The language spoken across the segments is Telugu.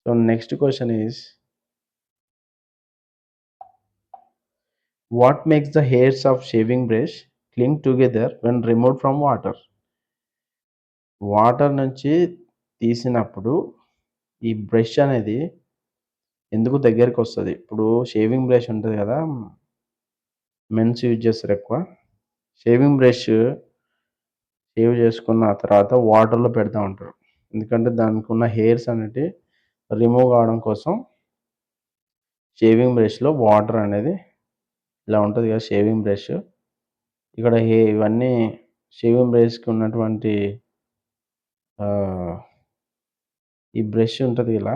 So next question is, what makes the hairs of shaving brush cling together when removed from water? Water నుంచి తీసినప్పుడు ఈ బ్రష్ అనేది ఎందుకు దగ్గరికి వస్తుంది? ఇప్పుడు షేవింగ్ బ్రష్ ఉంటుంది కదా, మెన్స్ యూజ్ చేస్తారు ఎక్కువ. షేవింగ్ బ్రష్ షేవ్ చేసుకున్న తర్వాత వాటర్లో పెడతా ఉంటారు. ఎందుకంటే దానికి ఉన్న హెయిర్స్ అనేటివి రిమూవ్ కావడం కోసం షేవింగ్ బ్రష్లో వాటర్ అనేది ఇలా ఉంటుంది కదా షేవింగ్ బ్రష్. ఇక్కడ ఇవన్నీ షేవింగ్ బ్రష్కి ఉన్నటువంటి ఈ బ్రష్ ఉంటుంది ఇలా,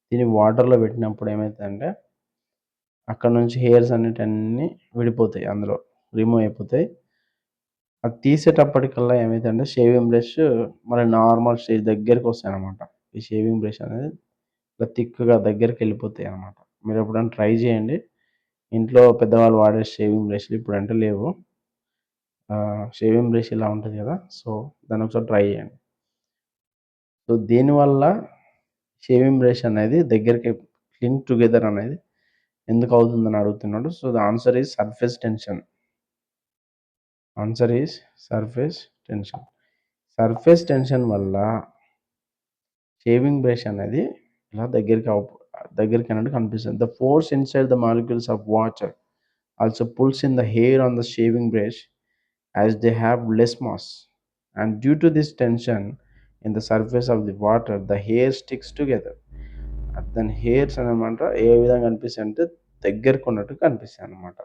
దీన్ని వాటర్లో పెట్టినప్పుడు ఏమవుతుందంటే అక్కడ నుంచి హెయిర్స్ అన్నిటి విడిపోతాయి, అందులో రిమూవ్ అయిపోతాయి. అది తీసేటప్పటికల్లా ఏమైందంటే షేవింగ్ బ్రష్ మన నార్మల్ స్టేజ్ దగ్గరికి వస్తాయి అన్నమాట. ఈ షేవింగ్ బ్రష్ అనేది ఇలా థిక్‌గా దగ్గరికి వెళ్ళిపోతాయి అన్నమాట. మీరు ఎప్పుడైనా ట్రై చేయండి. ఇంట్లో పెద్దవాళ్ళు వాడే షేవింగ్ బ్రష్లు ఇప్పుడంటే లేవు. షేవింగ్ బ్రష్ ఇలా ఉంటుంది కదా, సో దాన్ని ఒకసారి ట్రై చేయండి. సో దీనివల్ల షేవింగ్ బ్రష్ అనేది దగ్గరికి క్లింగ్ టుగెదర్ అనేది ఎందుకు అవుతుందని అడుగుతున్నాడు. So the answer is surface tension. Answer is surface tension. Surface tension వల్ల షేవింగ్ బ్రష్ అనేది ఇలా దగ్గరికి అన్నట్టు కనిపిస్తుంది. The force inside the molecules of water also pulls in the hair on the shaving brush as they have less mass, and due to this tension in the surface of the water the hair sticks together. దాని హెయిర్స్ అనమాట ఏ విధంగా కనిపిస్తాయి అంటే దగ్గరకు ఉన్నట్టు కనిపిస్తాయి అన్నమాట.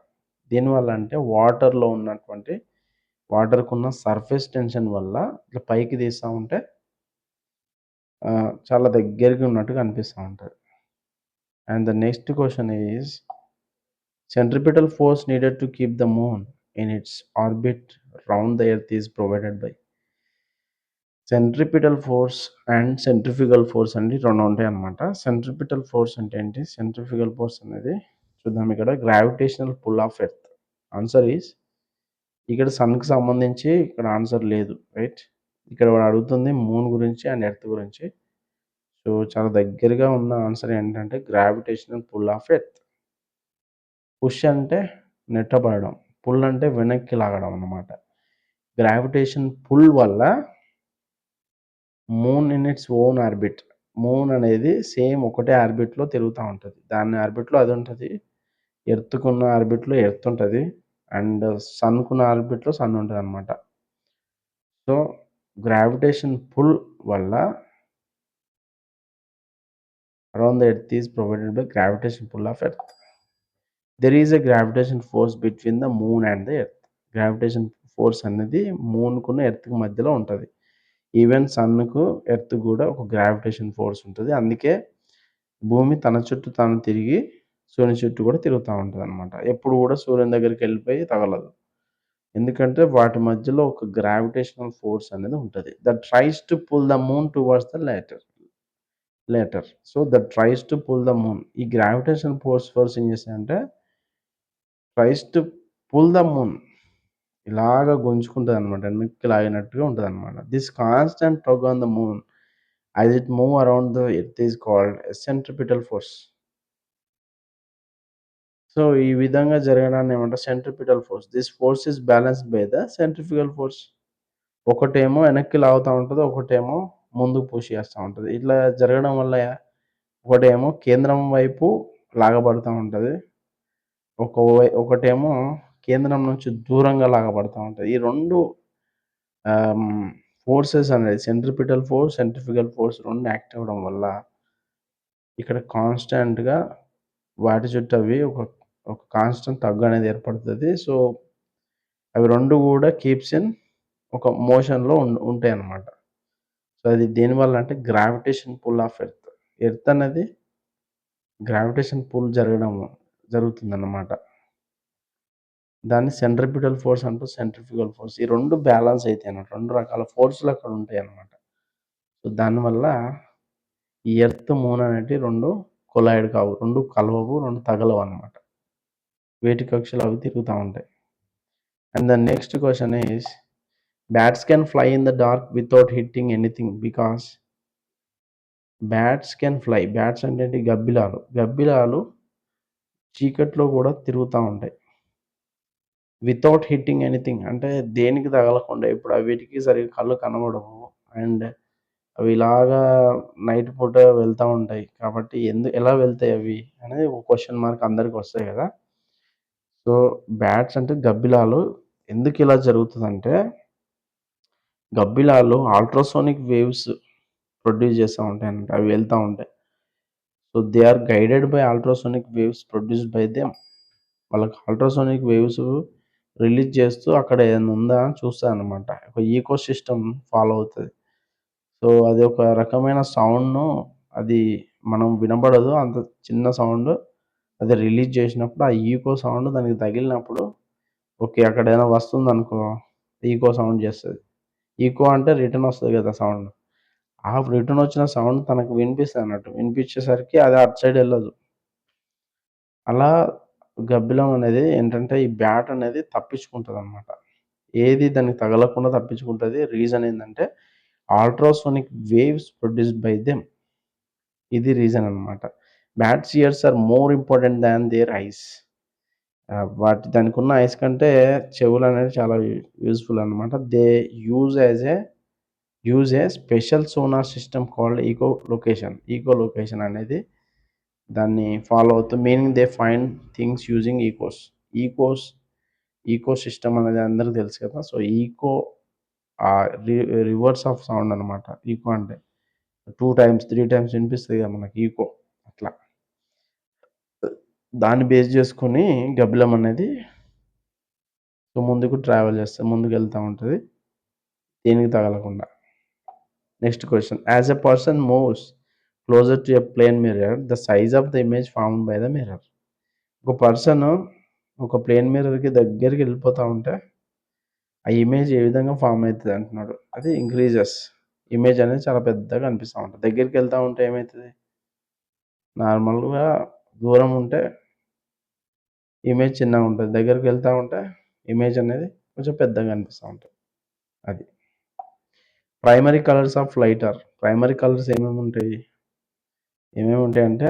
దీనివల్ల అంటే వాటర్కు ఉన్న సర్ఫేస్ టెన్షన్ వల్ల ఇట్లా పైకి తీస్తూ ఉంటే చాలా దగ్గరికి ఉన్నట్టు కనిపిస్తూ ఉంటుంది. And the next question is, centripetal force needed to keep the moon in its orbit round the earth is provided by. Centripetal force and centrifugal force అండి రెండు ఉంటాయి అన్నమాట. సెంట్రిపిటల్ ఫోర్స్ అంటే ఏంటి, సెంట్రిఫ్యూగల్ ఫోర్స్ అనేది చూద్దాం. ఇక్కడ gravitational pull of earth. Answer is, ఇక్కడ సన్కి సంబంధించి ఇక్కడ ఆన్సర్ లేదు, రైట్. ఇక్కడ వాడు అడుగుతుంది మూన్ గురించి అండ్ ఎర్త్ గురించి. సో చాలా దగ్గరగా ఉన్న ఆన్సర్ ఏంటంటే gravitational pull of earth. Push అంటే నెట్టబడడం, పుల్ అంటే వెనక్కి లాగడం అన్నమాట. గ్రావిటేషన్ పుల్ వల్ల moon in its own orbit, moon అనేది సేమ్ ఒకటే ఆర్బిట్లో తిరుగుతూ ఉంటుంది. దాని ఆర్బిట్లో అది ఉంటుంది, ఎర్త్కున్న ఆర్బిట్లో ఎర్త్ ఉంటుంది, అండ్ సన్కున్న ఆర్బిట్లో సన్ ఉంటుంది అనమాట. సో గ్రావిటేషన్ పుల్ వల్ల around the earth is provided by gravitation pull of earth. There is a gravitation force between the moon and the earth. Gravitation force అనేది మూన్కున్న ఎర్త్కి మధ్యలో ఉంటుంది. ఈవెన్ సన్కు ఎర్త్ కూడా ఒక గ్రావిటేషన్ ఫోర్స్ ఉంటుంది. అందుకే భూమి తన చుట్టూ తాను తిరిగి సూర్యుని చుట్టూ కూడా తిరుగుతూ ఉంటుంది అనమాట. ఎప్పుడు కూడా సూర్యుని దగ్గరికి వెళ్ళిపోయి తగలదు, ఎందుకంటే వాటి మధ్యలో ఒక గ్రావిటేషనల్ ఫోర్స్ అనేది ఉంటుంది. That tries to pull the moon towards the later. So that tries to pull the moon. ఈ గ్రావిటేషన్ ఫోర్స్ ఏం చేస్తాయంటే tries to pull the moon, ఇలాగ గుంజుకుంటుంది అనమాట, వెనక్కి లాగినట్టుగా ఉంటుంది అనమాట. This constant tug on the moon as it move around the earth is called a centripetal force. So ఈ విధంగా జరగడాన్ని ఏమంటారు, centripetal force. This force is balanced by the centrifugal force. ఒకటేమో వెనక్కి లాగుతూ ఉంటుంది, ఒకటేమో ముందుకు పుష్ చేస్తూ ఉంటుంది. ఇట్లా జరగడం వల్ల ఒకటేమో కేంద్రం వైపు లాగబడుతూ ఉంటుంది, ఒకటేమో కేంద్రం నుంచి దూరంగా లాగబడుతూ ఉంటుంది. ఈ రెండు ఫోర్సెస్ అనేది సెంట్రిపిటల్ ఫోర్స్, సెంట్రిఫ్యూగల్ ఫోర్స్ రెండు యాక్ట్ అవ్వడం వల్ల ఇక్కడ కాన్స్టెంట్గా వాటి చుట్టూ అవి ఒక కాన్స్టెంట్ తగ్గు అనేది ఏర్పడుతుంది. సో అవి రెండు కూడా కీప్స్ ఇన్ ఒక మోషన్లో ఉంటాయి అన్నమాట. సో అది దేనివల్ల అంటే gravitation pull of earth. Earth అనేది గ్రావిటేషన్ పుల్ జరుగుతుందన్నమాట. దాన్ని సెంట్రిపిటల్ ఫోర్స్ అంటూ సెంట్రిఫ్యూగల్ ఫోర్స్. ఈ రెండు బ్యాలెన్స్ అయితే అన్నమాట, రెండు రకాల ఫోర్సులు అక్కడ ఉంటాయి అన్నమాట. సో దానివల్ల ఈ ఎర్త్ మూన్ అనేటివి రెండు కొలైడ్ కావు, రెండు కలవవు, రెండు తగలవు అన్నమాట. వేటి కక్షలు అవి తిరుగుతూ ఉంటాయి. And the next question is, bats can fly in the dark without hitting anything because bats can fly. Bats అంటే ఏంటి? గబ్బిలాలు. గబ్బిలాలు చీకట్లో గూడా తిరుగుతా ఉంటాయి. వితౌట్ హిట్టింగ్ ఎనీథింగ్ అంటే దేనికి తగలకుండా. ఇప్పుడు అవిటికి సరిగ్గా కళ్ళు కనబడవు. అండ్ అవి ఇలాగా నైట్ పూట వెళ్తా ఉంటాయి. కాబట్టి ఎలా వెళ్తాయి అవి అనేది ఒక క్వెషన్ మార్క్ అందరికి వస్తాయి గదా! సో, బ్యాట్స్ అంటే గబ్బిలాలు. ఎందుకిలా జరుగుతదంటే, గబ్బిలాలు అల్ట్రాసోనిక్ వేవ్స్ ప్రొడ్యూస్ చేస్తా ఉంటాయన్నమాట. అవి వెళ్తా ఉంటాయి. So, they are guided by ultrasonic waves produced by them. వాళ్ళకి అల్ట్రాసోనిక్ వేవ్స్ రిలీజ్ చేస్తూ అక్కడ ఏదైనా ఉందా అని చూస్తాయన్నమాట. ఒక ఈకో సిస్టమ్ ఫాలో అవుతది. సో, అది ఒక రకమైన సౌండ్‌ను అది మనం వినబడదు. అంత చిన్న సౌండ్ అది రిలీజ్ చేసినప్పుడు ఆ ఈకో సౌండ్ దానికి తగిలినప్పుడు ఓకే. అక్కడేమైనా వస్తుందనుకో ఈకో సౌండ్ చేస్తది. ఈకో అంటే రిటర్న్ వస్తది కదా సౌండ్. ఆ రిటర్న్ వచ్చిన సౌండ్ తనకు వినిపిస్తదన్నట్టు. వినిపించేసరికి అది అటు సైడ్ ఎళ్ళదు. అలా గబ్బిలం అనేది ఏంటంటే ఈ బ్యాట్ అనేది తప్పించుకుంటదనమాట. ఏది దానికి తగలకుండా తప్పించుకుంటది. రీజన్ ఏందంటే ultrasonic waves produced by them. ఇది రీజన్ అన్నమాట. Bats ears are more important than their eyes. దానికున్న ఐస్ కంటే చెవులనేవి చాలా యూజ్‌ఫుల్ అన్నమాట. They use as a special sonar system called echo location అనేది దాన్ని ఫాలో అవుతూ meaning they find things using echoes. Echoes echo system అనేది అందరికి తెలుసు కదా! So, echo re reverse of sound అనమాట. ఈకో అంటే 2 టైమ్స్, 3 టైమ్స్ వినిపిస్తది కదా మనకి ఈకో అట్లా. దాన్ని బేస్ చేసుకొని గబ్బిలం అనేది సో, ముందుకు ట్రావెల్ చేస్తది. ముందుకెళ్తా ఉంటది. దేనికి తగలకుండా. Next question. As a person moves closer to a plane mirror, the size of the image formed by the mirror. ఒక పర్సన్ ఒక ప్లేన్ మిర్రర్‌కి దగ్గరికి వెళ్ళిపోతా ఉంటే, ఆ ఇమేజ్ ఏ విధంగా ఫార్మ్ అయితది అంటున్నాడు. అది ఇంక్రీజెస్. ఇమేజ్ అనేది చాలా పెద్దగా కనిపిస్తా ఉంటది. దగ్గరికెళ్తా ఉంటే ఏమైతది? నార్మల్‌గా దూరం ఉంటే ఇమేజ్ చిన్నగుంటది. దగ్గరికెళ్తా ఉంటే ఇమేజ్ అనేది కొంచెం పెద్దగా కనిపిస్తా ఉంటది. అది. Primary colours of lighter. Primary colours ఏమేముంటాయి? ఏమేముంటాయంటే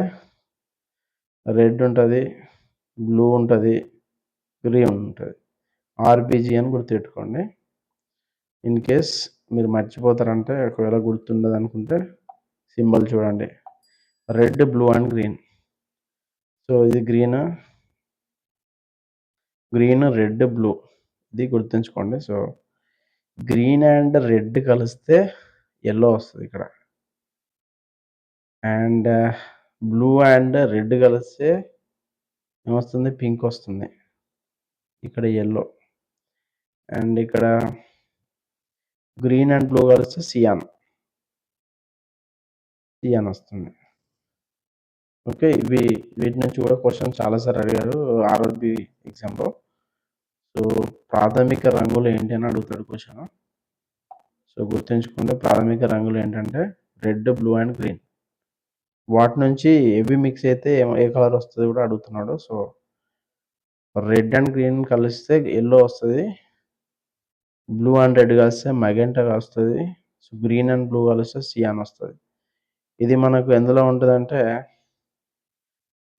రెడ్ ఉంటది, బ్లూ ఉంటది, గ్రీన్ ఉంటది. ఆర్‌బీజీ అని గుర్తుపెట్టుకోండి. ఇన్ కేస్ మీరు మర్చిపోతారంటే ఒకవేళ గుర్తుండదనుకుంటే సింబల్ చూడండి. Red, blue and green. So, ఇది గ్రీన్, రెడ్, బ్లూ ఇది గుర్తుంచుకోండి. సో, గ్రీన్ అండ్ రెడ్ కలిస్తే యెల్లో వస్తదిక్కడ. అండ్ బ్లూ అండ్ రెడ్ కలిస్తే ఏమొస్తుంది? పింక్ వస్తుంది. ఇక్కడ యెల్లో. అండ్ ఇక్కడ గ్రీన్ అండ్ బ్లూ కలిస్తే సియాన్ వస్తుంది. ఓకే. వీటి నుంచి కూడా క్వెషన్ చాలా సార్లు అడిగారు ఆర్ఆర్‌బీ ఎగ్జామ్‌లో. సో, ప్రాథమిక రంగులు ఏంటి అని అడుగుతాడు క్వెషను. సో, గుర్తుంచుకోండి ప్రాథమిక రంగులు ఏంటంటే రెడ్, బ్లూ అండ్ గ్రీన్. వాటి నుంచి ఏవి మిక్స్ అయితే ఏ కలర్ వస్తదో కూడా అడుగుతున్నాడు. సో, రెడ్ అండ్ గ్రీన్ కలిస్తే యెల్లో వస్తది. బ్లూ అండ్ రెడ్ కలిస్తే మగెంటా వస్తది. సో, గ్రీన్ అండ్ బ్లూ కలిస్తే సియాన్ వస్తది. ఇది మనకు ఎందులో ఉంటదంటే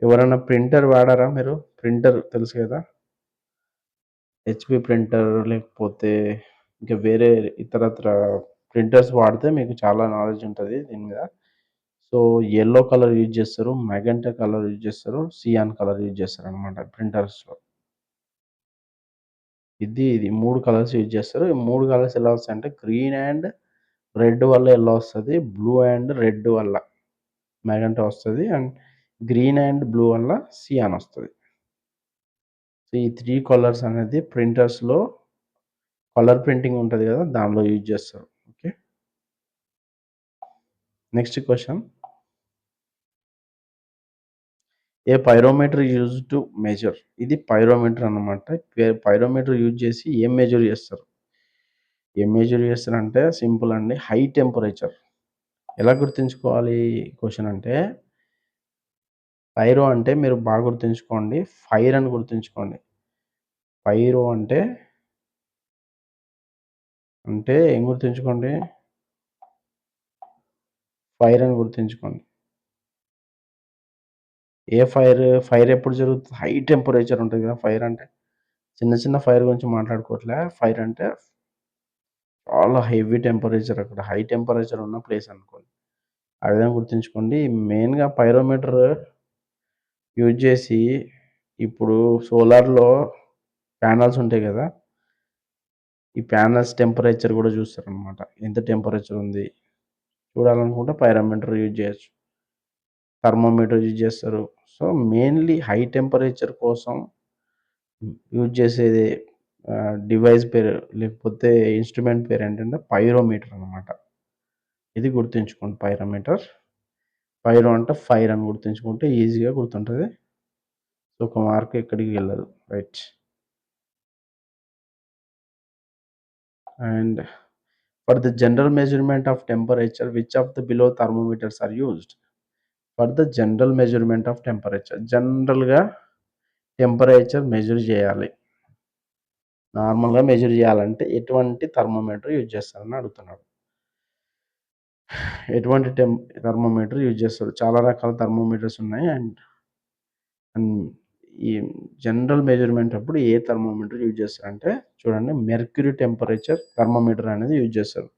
ఎవరైనా ప్రింటర్ వాడారా మీరు? ప్రింటర్ తెలుసు కదా! హెచ్‌పీ ప్రింటర్ లేకపోతే ఇంకా వేరే ఇతరత్ర ప్రింటర్స్ వాడితే మీకు చాలా నాలెడ్జ్ ఉంటది దీని మీద. సో, యెల్లో కలర్ యూజ్ చేస్తారు. మగెంటా కలర్ యూజ్ చేస్తారు. సియాన్ కలర్ యూజ్ చేస్తారనమాట ప్రింటర్స్‌లో. ఇది 3 కలర్స్ యూజ్ చేస్తారు. ఈ 3 కలర్స్ ఎలా వస్తాయంటే గ్రీన్ అండ్ రెడ్ వల్ల యెల్లో వస్తది. బ్లూ అండ్ రెడ్ వల్ల మగెంటా వస్తది. అండ్ గ్రీన్ అండ్ బ్లూ వల్ల సియాన్ వస్తది. సో, ఈ 3 కలర్స్ అనేది ప్రింటర్స్‌లో కలర్ ప్రింటింగ్ ఉంటది కదా! దానిలో యూజ్ చేస్తారు. Okay. Next question. A pyrometer used to measure. ఇది పైరోమీటర్ అన్నమాట. పైరోమీటర్ యూజ్ చేసి ఏం మెజర్ చేస్తారు? ఏం మెజర్ చేస్తారంటే సింపుల్ అండి. High temperature. ఎలా గుర్తుంచుకోవాలి క్వెషన్ అంటే పైరో అంటే మీరు బాగా గుర్తుంచుకోండి. ఫైర్ అని గుర్తుంచుకోండి. పైరో అంటే ఏం గుర్తుంచుకోండి? ఫైర్ అని గుర్తుంచుకోండి. ఏ ఫైర్? ఫైర్ ఎప్పుడు జరుగుతది? హై టెంపరేచర్ ఉంటది కదా! ఫైర్ అంటే. చిన్న చిన్న ఫైర్ గురించి మాట్లాడుకోవట్లే. ఫైర్ అంటే చాలా హెవీ టెంపరేచర్ అక్కడ. హై టెంపరేచర్ ఉన్న ప్లేస్ అనుకోండి. ఆ విధంగా గుర్తుంచుకోండి. మెయిన్‌గా పైరోమీటర్ యూజ్ చేసి ఇప్పుడు సోలార్‌లో ప్యానెల్స్ ఉంటాయి కదా! ఈ ప్యానెల్స్ టెంపరేచర్ కూడా చూస్తారనమాట. ఎంత టెంపరేచర్ ఉంది చూడాలనుకుంటే పైరోమీటర్ యూజ్ చేయొచ్చు. థర్మామీటర్ యూజ్ చేస్తారు. సో, మెయిన్‌లీ హై టెంపరేచర్ కోసం యూజ్ చేసేది డివైస్ పేరు లేకపోతే ఇన్‌స్ట్రుమెంట్ పేరేంటంటే పైరోమీటర్ అనమాట. ఇది గుర్తుంచుకోండి పైరోమీటర్. పైరో అంటే ఫైర్ అని గుర్తుంచుకుంటే ఈజీగా గుర్తుంటది. సో, ఒక మార్క్ ఎక్కడికి వెళ్ళదు. Right. And for the general measurement of temperature which of the below thermometers are used? For the general measurement of temperature. జనరల్‌గా టెంపరేచర్ మెజర్ చేయాలి. నార్మల్‌గా మెజర్ చేయాలంటే ఎటువంటి థర్మామీటర్ యూజ్ చేస్తారని అడుగుతున్నాడు. ఎటువంటి థర్మామీటర్ యూజ్ చేస్తారు? చాలా రకాల థర్మామీటర్స్ ఉన్నాయి. అండ్ అండ్ ఈ జనరల్ మెజర్‌మెంట్ అప్పుడు ఏ థర్మామీటర్ యూజ్ చేస్తారంటే చూడండి మెర్క్యూరీ టెంపరేచర్ థర్మామీటర్ అనేది యూజ్ చేస్తారు.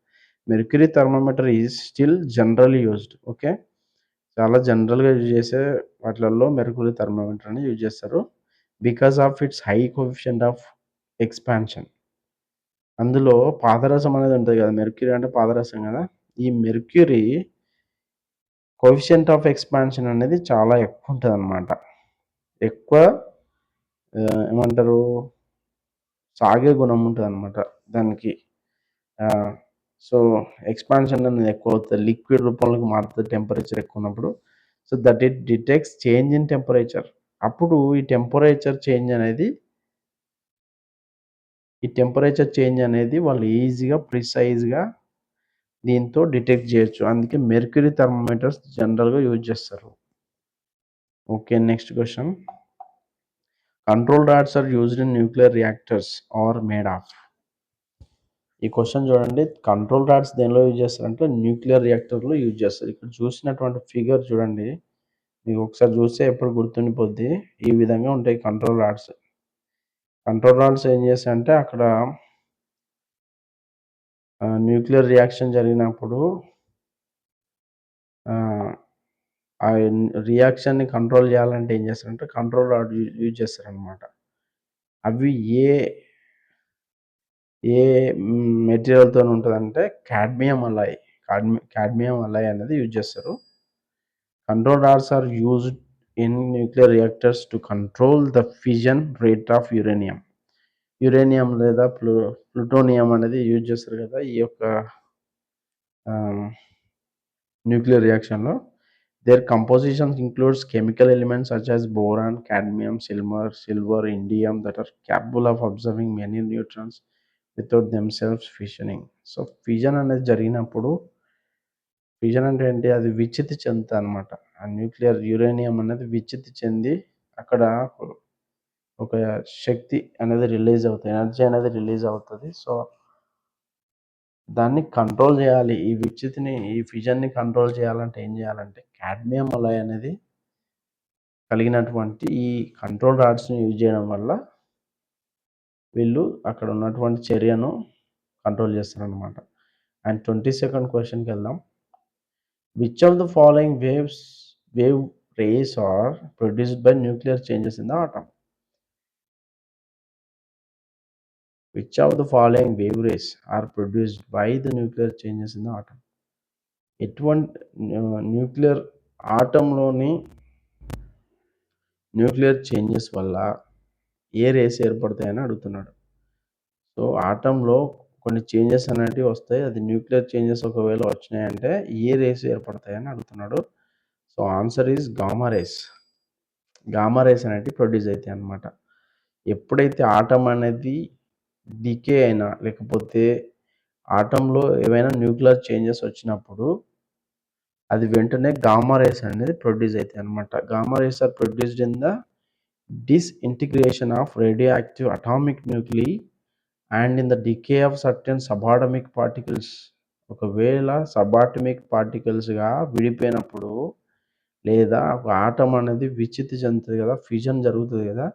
Mercury thermometer is still generally used. Okay. చాలా జనరల్‌గా యూజ్ చేసే వాటిలలో మెర్క్యూరీ థర్మామీటర్ అని యూజ్ చేస్తారు. Because of it's high coefficient of expansion. అందులో పాదరసం అనేది ఉంటది కదా! మెర్క్యూరీ అంటే పాదరసం కదా! ఈ మెర్క్యూరీ కోఎఫిషియంట్ ఆఫ్ ఎక్స్‌పాన్షన్ అనేది చాలా ఎక్కువుంటదనమాట. ఎక్కువ ఏమంటారు? సాగే గుణం ఉంటదనమాట దానికి. ఆహ్, సో, ఎక్స్‌పాన్షన్ అనేది ఎక్కువవుతది. లిక్విడ్ రూపంలోకి మారుతది టెంపరేచర్ ఎక్కువున్నప్పుడు. So, that it detects change in temperature. అప్పుడు ఈ టెంపరేచర్ చేంజ్ అనేది వాళ్ళు ఈజీగా, ప్రిసైజ్‌గా దీంతో డిటెక్ట్ చేయొచ్చు. అందుకే మెర్క్యూరీ థర్మామీటర్స్ జనరల్‌గా యూజ్ చేస్తారు. Okay. Next question. Control rods are used in nuclear reactors are made of? ఈ క్వెషన్ చూడండి. కంట్రోల్ రాడ్స్ దేనిలో యూజ్ చేస్తారంటే న్యూక్లియర్ రియాక్టర్‌లో యూజ్ చేస్తారు. ఇక్కడ చూసినటువంటి ఫిగర్ చూడండి. మీకు ఒకసారి చూస్తే ఎప్పుడు గుర్తుండిపోద్ది. ఈ విధంగా ఉంటాయి కంట్రోల్ రాడ్స్. కంట్రోల్ రాడ్స్ ఏం చేస్తాయంటే అక్కడ న్యూక్లియర్ రియాక్షన్ జరిగినప్పుడు ఆహ్, ఆ రియాక్షన్‌ని కంట్రోల్ చేయాలంటే ఏం చేస్తారంటే కంట్రోల్ రాడ్ యూజ్ చేస్తారనమాట. అవి ఏ ఏ మెటీరియల్‌తోని ఉంటదంటే కాడ్మియం అలాయ్. కాడ్మియం అలాయ్ అనేది యూజ్ చేస్తారు. Control rods are used in nuclear reactors to control the fission rate of uranium. Uranium లేదా ప్లూటోనియం అనేది యూజ్ చేస్తారు కదా! ఈ యొక్క ఆహ్, న్యూక్లియర్ రియాక్షన్‌లో. Their composition includes chemical elements such as boron, cadmium, silver, indium that are capable of absorbing many neutrons without themselves fissioning. So, fission అనేది జరిగినప్పుడు ఫిషన్ అంటే ఏంటి? అది విచ్ఛిత్తి చెందుతదనమాట. ఆ న్యూక్లియర్ యురేనియం అనేది విచ్ఛిత్తి చెంది అక్కడ ఒక శక్తి అనేది రిలీజ్ అవుతది. ఎనర్జీ అనేది రిలీజ్ అవుతది. సో, దాన్ని కంట్రోల్ జేయాలి. ఈ ఫిషన్‌ని కంట్రోల్ చేయాలంటే ఏం చేయాలంటే కాడ్మియం అలాయ్ అనేది కలిగినటువంటి ఈ కంట్రోల్ రాడ్స్‌ని యూజ్ చేయడం వల్ల వీళ్ళు అక్కడ ఉన్నటువంటి చర్యను కంట్రోల్ చేస్తారనమాట. అండ్ 22nd క్వెషన్‌కెళ్దాం. Which of the following wave rays are produced by nuclear changes in the atom? Which of the following wave rays are produced by the nuclear changes in the atom? ఎటువంటి న్యూక్లియర్ ఆటమ్‌లోని న్యూక్లియర్ చేంజెస్ వల్ల ఏ రేస్ ఏర్పడతాయని అడుగుతున్నాడు. సో, ఆటమ్‌లో కొన్ని చేంజెస్ అనేటివి వస్తాయి. అది న్యూక్లియర్ చేంజెస్ ఒకవేళ వచ్చినాయంటే ఏ రేస్ ఏర్పడతాయని అడుగుతున్నాడు. So, answer is gamma rays. Gamma rays అనేటివి ప్రొడ్యూస్ అయితాయన్నమాట. ఎప్పుడైతే ఆటమ్ అనేది డికే అయినా లేకపోతే ఆటమ్‌లో ఏవైనా న్యూక్లియర్ చేంజెస్ వచ్చినప్పుడు అది వెంటనే గామా రేస్ అనేది ప్రొడ్యూస్ అయితాయన్నమాట. Gamma rays are produced in the disintegration of radioactive atomic nuclei and in the decay of certain subatomic particles ఒకవేళ సబాటమిక్ పార్టికల్స్‌గా విడిపోయినప్పుడు లేదా ఒక ఆటమ్ అనేది విచ్ఛిత్తి చెందుతది గదా! ఫ్యూజన్ జరుగుతది గదా!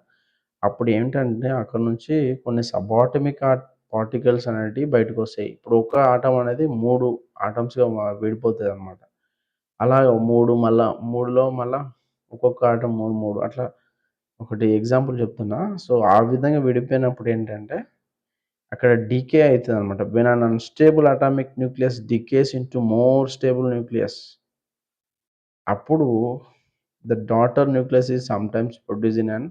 అప్పుడు ఏంటంటే అక్కడి నుంచి కొన్ని సబాటమిక్ పార్టికల్స్ అనేటివి బయటకొస్తాయి. ఇప్పుడు ఒక ఆటమ్ అనేది 3 ఆటమ్స్‌గా విడిపోతదనమాట. అలా 3 మళ్ళా 3లో మళ్ళా ఒక్కొక్క ఆటమ్ 3, 3 అట్లా ఒకటి ఎగ్జాంపుల్ చెప్తున్నా. సో, ఆ విధంగా విడిపోయినప్పుడు ఏంటంటే అక్కడ డీకే అయితదనమాట. When an unstable atomic nucleus decays into more stable nucleus అప్పుడు the daughter nucleus is sometimes produce in an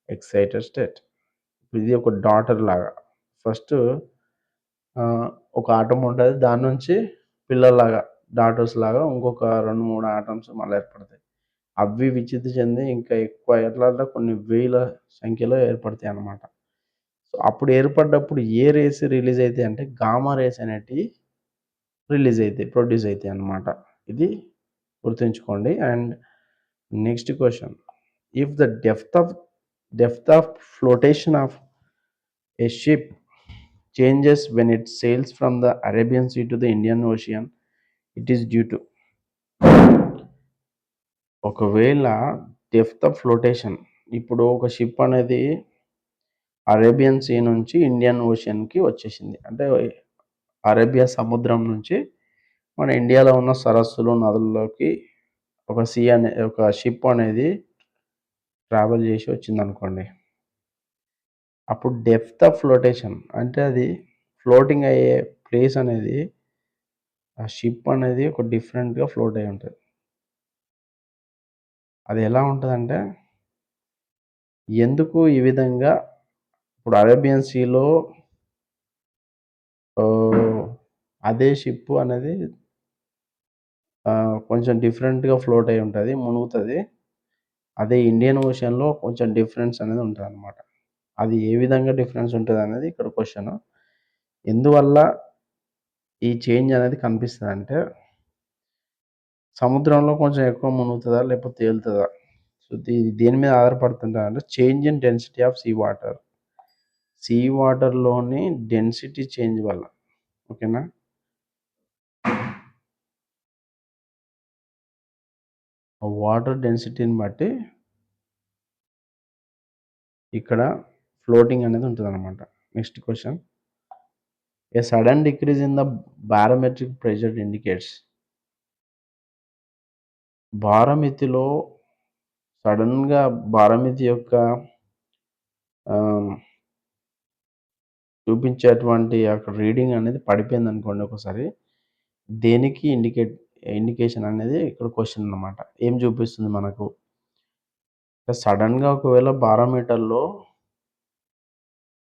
excited state. ఇది ఒక డాటర్ లాగా. ఫస్టు ఆహ్, ఒక ఆటమ్ ఉంటది. దాని నుంచి పిల్లల్లాగా డాటర్స్ లాగా ఇంకొక 2, 3 ఆటమ్స్ మళ్ళా ఏర్పడతాయి. అవి విచ్ఛిత్తి చెంది ఇంకా ఎక్కువ ఎట్లా అంటే కొన్ని వేల సంఖ్యలో ఏర్పడతాయన్నమాట. సో, అప్పుడు ఏర్పడ్డప్పుడు ఏ రేస్ రిలీజ్ అయితాయంటే గామా రేస్ అనేటివి రిలీజ్ అయితాయి. ప్రొడ్యూస్ అయితాయన్నమాట. ఇది గుర్తుంచుకోండి. And next question. If the depth of flotation of A ship changes when it sails from the Arabian Sea to the Indian Ocean, it is due to ఒకవేళ డెప్త్ ఆఫ్ ఫ్లోటేషన్ ఇప్పుడు ఒక షిప్ అనేది అరేబియన్ సీ నుంచి ఇండియన్ ఓషన్‌కి వచ్చేసింది. అంటే అరేబియా సముద్రం నుంచి మన ఇండియాలో ఉన్న సరస్సులు, నదుల్లోకి ఒక షిప్ అనేది ట్రావెల్ చేసి వచ్చిందనుకోండి. అప్పుడు డెప్త్ ఆఫ్ ఫ్లోటేషన్ అంటే అది ఫ్లోటింగ్ అయ్యే ప్లేస్ అనేది ఆ షిప్ అనేది ఒక డిఫరెంట్‌గా ఫ్లోట్ అయ్యి ఉంటది. అది ఎలా ఉంటదంటే ఎందుకు ఈ విధంగా ఇప్పుడు అరేబియన్ సీలో ఆహ్, అదే షిప్ అనేది కొంచెం డిఫరెంట్‌గా ఫ్లోట్ అయ్యి ఉంటది. మునుగుతది. అదే ఇండియన్ ఓషన్‌లో కొంచెం డిఫరెన్స్ అనేది ఉంటదనమాట. అది ఏ విధంగా డిఫరెన్స్ ఉంటదనేది ఇక్కడ క్వెషను. ఎందువల్ల ఈ చేంజ్ అనేది కనిపిస్తదంటే సముద్రంలో కొంచెం ఎక్కువ మునుగుతదా? లేకపోతే తేలుతదా? సో, దేని మీద ఆధారపడుతుంటదంటే change in density of sea water. Sea వాటర్‌లోని డెన్సిటీ చేంజ్ వల్ల. ఓకేనా? ఆ వాటర్ డెన్సిటీని బట్టి ఇక్కడ ఫ్లోటింగ్ అనేది ఉంటదనమాట. Next question. A sudden decrease in the barometric pressure indicates బారోమితిలో సడెన్‌గా బారోమితి యొక్క ఆహ్, చూపించేటువంటి అక్కడ రీడింగ్ అనేది పడిపోయిందనుకోండి ఒకసారి. దేనికి ఇండికేషన్ అనేది ఇక్కడ క్వెషన్ అన్నమాట. ఏం చూపిస్తుంది మనకు? సడెన్‌గా ఒకవేళ బారోమీటర్‌లో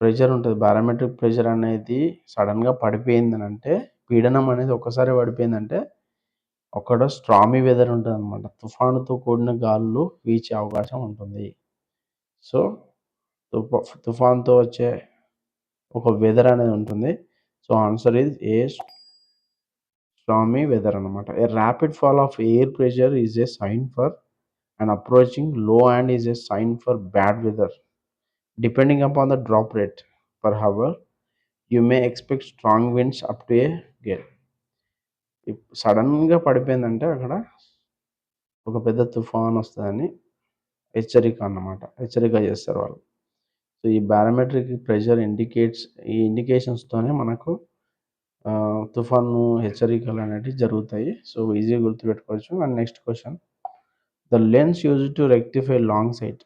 ప్రెషర్ ఉంటది. బారోమెట్రిక్ ప్రెషర్ అనేది సడెన్‌గా పడిపోయిందనంటే, పీడనం అనేది ఒక్కసారి పడిపోయిందంటే, అక్కడ స్ట్రామీ వెదర్ ఉంటదనమాట. తుఫానుతో కూడిన గాలులు వీచే అవకాశం ఉంటుంది. సో, తుఫాన్‌తో వచ్చే ఒక వెదర్ అనేది ఉంటుంది. So, answer is a stormy weather అనమాట. A rapid fall of air pressure is a sign for an approaching low and is a sign for bad weather. Depending upon the drop rate per hour, you may expect strong winds up to a gale. సడన్‌గా పడిపోయిందంటే అక్కడ ఒక పెద్ద తుఫాన్ వస్తదని హెచ్చరిక అన్నమాట. హెచ్చరిక చేస్తారు వాళ్ళు. సో, ఈ బారోమెట్రిక్ ప్రెషర్ ఈ ఇండికేషన్స్‌తోనే మనకు తుఫాను హెచ్చరికలనేటివి జరుగుతాయి. సో, ఈజీగా గుర్తుపెట్టుకోవచ్చు. And next question. The lens used to rectify long sight.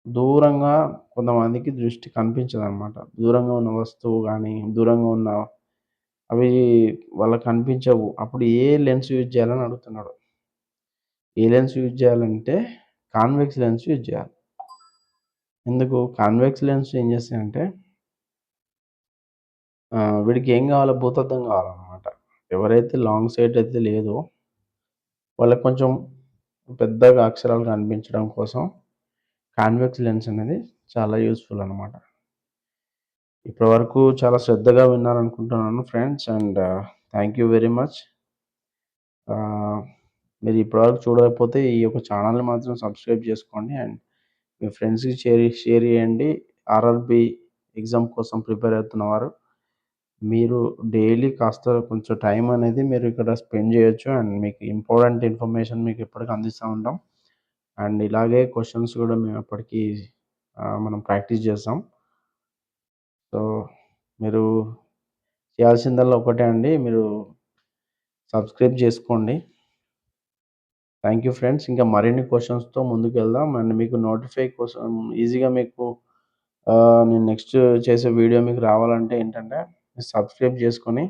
దూరంగా కొంతమందికి దృష్టి కనిపించదనమాట. దూరంగా ఉన్న వస్తువు గానీ, దూరంగా ఉన్న అవి వాళ్ళకి కనిపించవు. అప్పుడు ఏ లెన్స్ యూజ్ చేయాలని అడుగుతున్నాడు. ఏ లెన్స్ యూజ్ చేయాలంటే కాన్వెక్స్ లెన్స్ యూజ్ చేయాలి. ఎందుకు? కాన్వెక్స్ లెన్స్ ఏం చేస్తాయంటే వీడికి ఏం కావాలో భూతద్దం కావాలనమాట. ఎవరైతే లాంగ్ సైట్ అయితే లేదో వాళ్ళకి కొంచెం పెద్దగా అక్షరాలు కనిపించడం కోసం కాన్వెక్స్ లెన్స్ అనేది చాలా యూజ్‌ఫుల్ అనమాట. ఇప్పటివరకు చాలా శ్రద్ధగా విన్నారనుకుంటున్నాను friends. And thank you very much. Ah, మీరు ఇప్పటివరకు చూడకపోతే ఈ యొక్క ఛానల్‌ని మాత్రం సబ్స్క్రైబ్ చేసుకోండి. అండ్ మీ ఫ్రెండ్స్‌కి షేర్ చేయండి. ఆర్ఆర్‌బీ ఎగ్జామ్ కోసం ప్రిపేర్ అవుతున్నవారు మీరు డైలీ కాస్త కొంచెం టైం అనేది మీరు ఇక్కడ స్పెండ్ చేయొచ్చు. అండ్ మీకు ఇంపార్టెంట్ ఇన్ఫర్మేషన్ మీకు ఎప్పటికి అందిస్తూ ఉంటాం. అండ్ ఇలాగే క్వెషన్స్ కూడా మేము ఎప్పటికీ మనం ప్రాక్టీస్ చేస్తాం. సో, మీరు చేయాల్సిందల్లా ఒకటే అండి. మీరు సబ్స్క్రైబ్ చేసుకోండి. Thank you friends. ఇంకా మరిన్ని క్వెషన్స్‌తో ముందుకెళ్దాం. అండ్ మీకు నోటిఫై కోసం ఈజీగా మీకు నేను నెక్స్ట్ చేసే వీడియో మీకు రావాలంటే ఏంటంటే సబ్స్క్రైబ్ చేసుకొని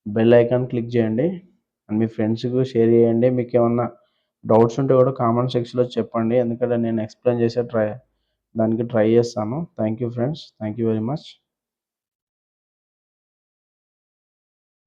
బెల్ ఐకాన్ క్లిక్ చేయండి. అండ్ మీ ఫ్రెండ్స్‌కి షేర్ చేయండి. మీకేమన్నా డౌట్స్ ఉంటే కూడా కామెంట్ సెక్షన్‌లో చెప్పండి. ఎందుకంటే నేను ఎక్స్‌ప్లెయిన్ చేసే దానికి ట్రై చేస్తాను. Thank you friends. Thank you very much.